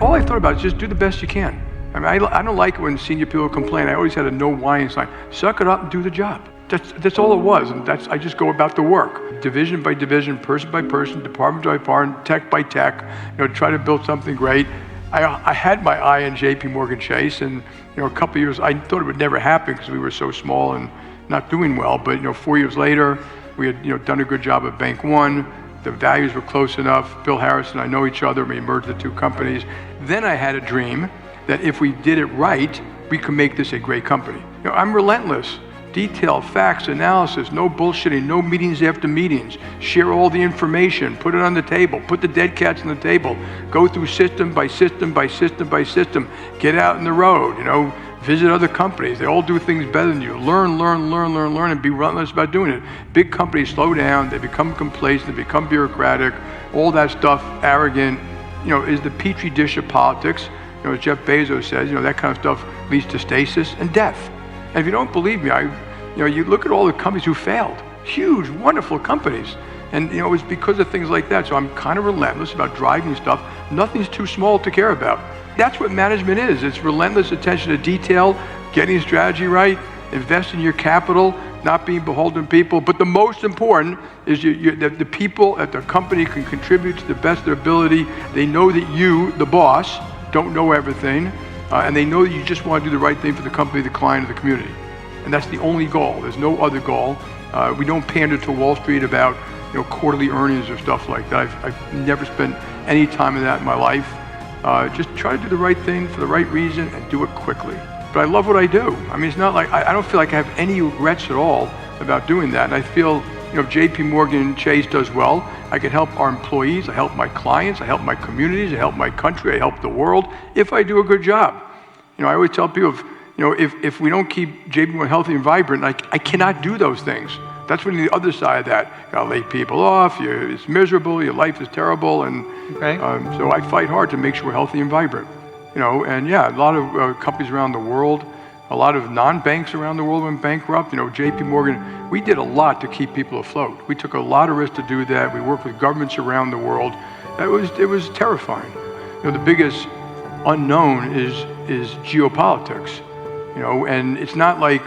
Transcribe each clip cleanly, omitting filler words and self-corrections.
all I thought about is just do the best you can. I mean, I don't like it when senior people complain. I always had a no whining sign. Suck it up and do the job. That's all it was, and I just go about the work, division by division, person by person, department by department, tech by tech. Try to build something great. I had my eye on jpmorgan Chase, and a couple of years I thought it would never happen because we were so small and not doing well. But 4 years later, we had done a good job at Bank One. The values were close enough. Bill Harris and I know each other. We merged the two companies. Then I had a dream that if we did it right, we could make this a great company. I'm relentless. Detail, facts, analysis, no bullshitting, no meetings after meetings. Share all the information, put it on the table, put the dead cats on the table. Go through system by system by system by system. Get out in the road, visit other companies. They all do things better than you. Learn, and be relentless about doing it. Big companies slow down, they become complacent, they become bureaucratic, all that stuff, arrogant, is the petri dish of politics. As Jeff Bezos says, that kind of stuff leads to stasis and death. And if you don't believe me, you look at all the companies who failed, huge, wonderful companies. And it was because of things like that. So I'm kind of relentless about driving stuff. Nothing's too small to care about. That's what management is. It's relentless attention to detail, getting strategy right, investing your capital, not being beholden to people. But the most important is that the people at the company can contribute to the best of their ability. They know that you, the boss, don't know everything. And they know that you just want to do the right thing for the company, the client, or the community. And that's the only goal. There's no other goal. We don't pander to Wall Street about quarterly earnings or stuff like that. I've never spent any time in that in my life. Just try to do the right thing for the right reason and do it quickly. But I love what I do. I mean, it's not like, I don't feel like I have any regrets at all about doing that. And I feel, if jpmorgan Chase does well, I can help our employees, I help my clients, I help my communities, I help my country, I help the world, if I do a good job. I always tell people, if we don't keep jpmorgan healthy and vibrant, I cannot do those things. That's when the other side of that. You gotta lay people off, it's miserable, your life is terrible, and so I fight hard to make sure we're healthy and vibrant. And yeah, a lot of companies around the world, a lot of non-banks around the world went bankrupt. jpmorgan, we did a lot to keep people afloat. We took a lot of risks to do that. We worked with governments around the world. It was terrifying. The biggest unknown is geopolitics. And it's not like,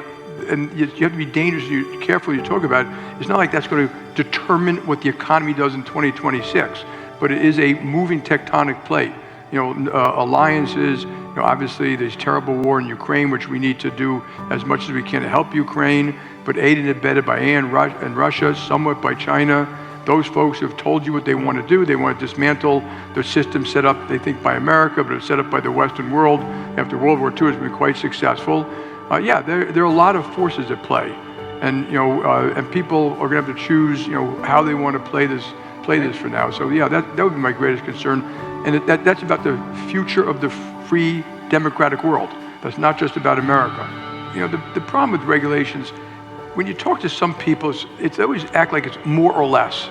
and you have to be careful you talk about it. It's not like that's going to determine what the economy does in 2026, but it is a moving tectonic plate. Alliances, obviously there's terrible war in Ukraine, which we need to do as much as we can to help Ukraine, but aided and abetted by and Russia, somewhat by China. Those folks have told you what they want to do. They want to dismantle the system set up, they think, by America, but it's set up by the Western world. After World War II, it's been quite successful. There are a lot of forces at play. And, and people are going to have to choose, how they want to play this for now. So yeah, that would be my greatest concern. And that's about the future of the free democratic world. That's not just about America. The problem with regulations, when you talk to some people, it's always act like it's more or less.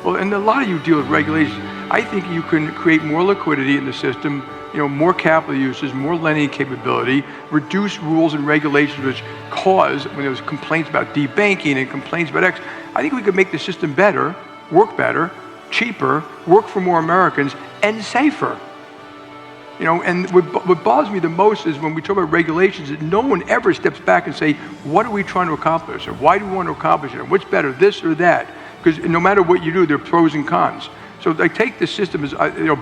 Well, and a lot of you deal with regulations. I think you can create more liquidity in the system, more capital uses, more lending capability, reduce rules and regulations which cause, when there's complaints about debanking and complaints about X, I think we could make the system better, work better, cheaper, work for more Americans, and safer. And what bothers me the most is when we talk about regulations, that no one ever steps back and say, what are we trying to accomplish? Or why do we want to accomplish it? And what's better, this or that? Because no matter what you do, there are pros and cons. So I take the system as,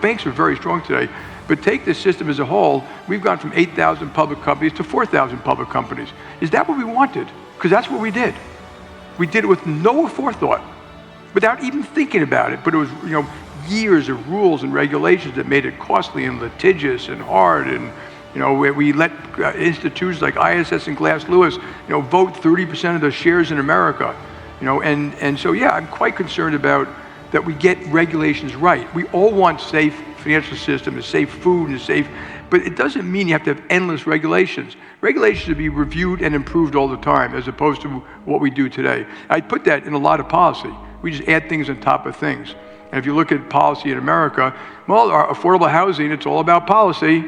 banks are very strong today, but take the system as a whole, we've gone from 8,000 public companies to 4,000 public companies. Is that what we wanted? Because that's what we did. We did it with no forethought, without even thinking about it. But it was, years of rules and regulations that made it costly and litigious and hard. And we let institutions like ISS and Glass Lewis, vote 30% of the shares in America. And so yeah, I'm quite concerned about that we get regulations right. We all want safe financial system, and safe food, and safe, but it doesn't mean you have to have endless regulations. Regulations should be reviewed and improved all the time, as opposed to what we do today. I put that in a lot of policy. We just add things on top of things. And if you look at policy in America, well, our affordable housing, it's all about policy.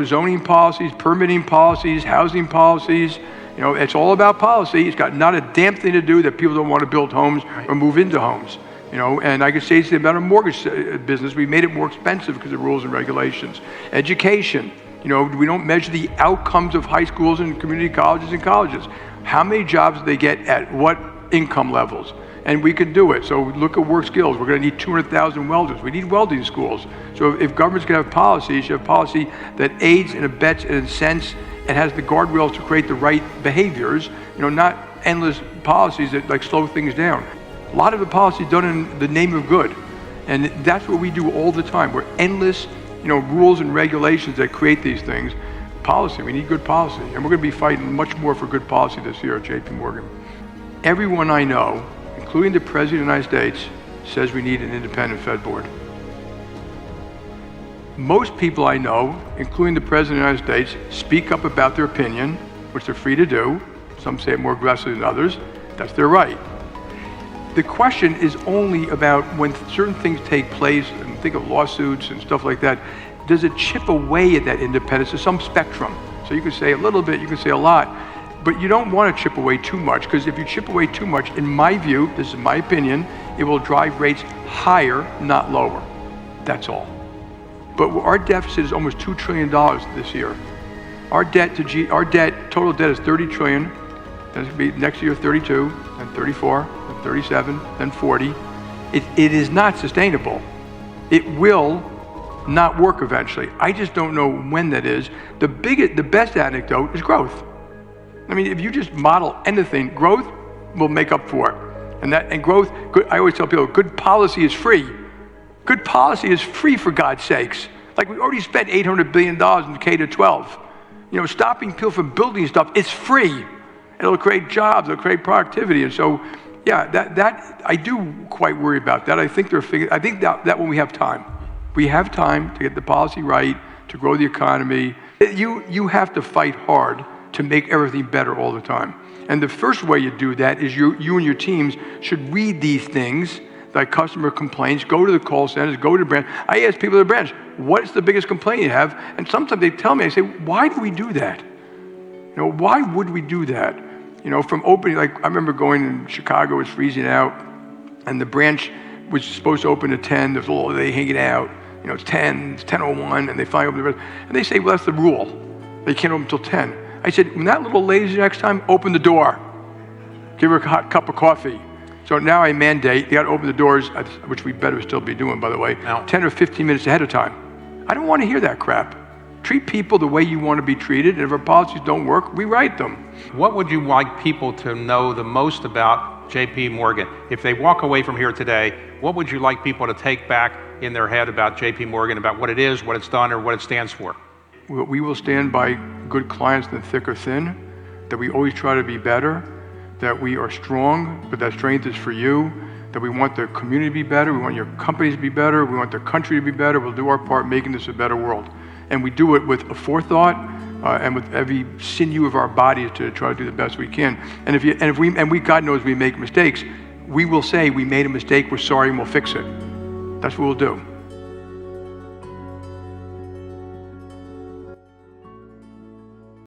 Zoning policies, permitting policies, housing policies. It's all about policy. It's got not a damn thing to do that people don't want to build homes or move into homes. And I could say something about a mortgage business. We made it more expensive because of rules and regulations. Education, we don't measure the outcomes of high schools and community colleges and colleges. How many jobs do they get at what income levels? And we can do it. So look at work skills. We're going to need 200,000 welders. We need welding schools. So if government's going to have policy, you should have policy that aids and abets and incents and has the guardrails to create the right behaviors, not endless policies that slow things down. A lot of the policy is done in the name of good. And that's what we do all the time. We're endless, rules and regulations that create these things. Policy, we need good policy. And we're going to be fighting much more for good policy this year at JPMorgan. Everyone I know, including the President of the United States, says we need an independent Fed board. Most people I know, including the President of the United States, speak up about their opinion, which they're free to do. Some say it more aggressively than others. That's their right. The question is only about when certain things take place, and think of lawsuits and stuff like that, does it chip away at that independence to some spectrum? So you can say a little bit, you can say a lot, but you don't want to chip away too much, because if you chip away too much, in my view, this is my opinion, it will drive rates higher, not lower. That's all. But our deficit is almost $2 trillion this year. Our total debt is 30 trillion. That's going to be next year 32, then 34, then 37, then 40. It is not sustainable. It will not work eventually. I just don't know when that is. The best anecdote is growth. I mean, if you just model anything, growth will make up for it. And growth, I always tell people, good policy is free. Good policy is free, for God's sakes. Like, we already spent $800 billion in K-12. Stopping people from building stuff, it's free. It'll create jobs, it'll create productivity. And so, yeah, that I do quite worry about that. I think that when we have time. We have time to get the policy right, to grow the economy. You have to fight hard to make everything better all the time. And the first way you do that is you and your teams should read these things, like customer complaints, go to the call centers, go to the branch. I ask people at the branch, what's the biggest complaint you have? And sometimes they tell me, I say, why do we do that? Why would we do that? From opening, like I remember going in Chicago, it was freezing out, and the branch was supposed to open at 10, there's all day hanging out, it's 10, it's 10:01, and they finally open the rest. And they say, well, that's the rule. They can't open until 10. I said, when that little lady's next time, open the door. Give her a hot cup of coffee. So now I mandate, you gotta open the doors, which we better still be doing, by the way, 10 or 15 minutes ahead of time. I don't want to hear that crap. Treat people the way you want to be treated, and if our policies don't work, rewrite them. What would you like people to know the most about JPMorgan? If they walk away from here today, what would you like people to take back in their head about JPMorgan, about what it is, what it's done, or what it stands for? We will stand by good clients in thick or thin, that we always try to be better, that we are strong, but that strength is for you, that we want the community to be better, we want your companies to be better, we want the country to be better. We'll do our part making this a better world. And we do it with a forethought and with every sinew of our bodies to try to do the best we can. And we, God knows we make mistakes. We will say we made a mistake, we're sorry, and we'll fix it. That's what we'll do.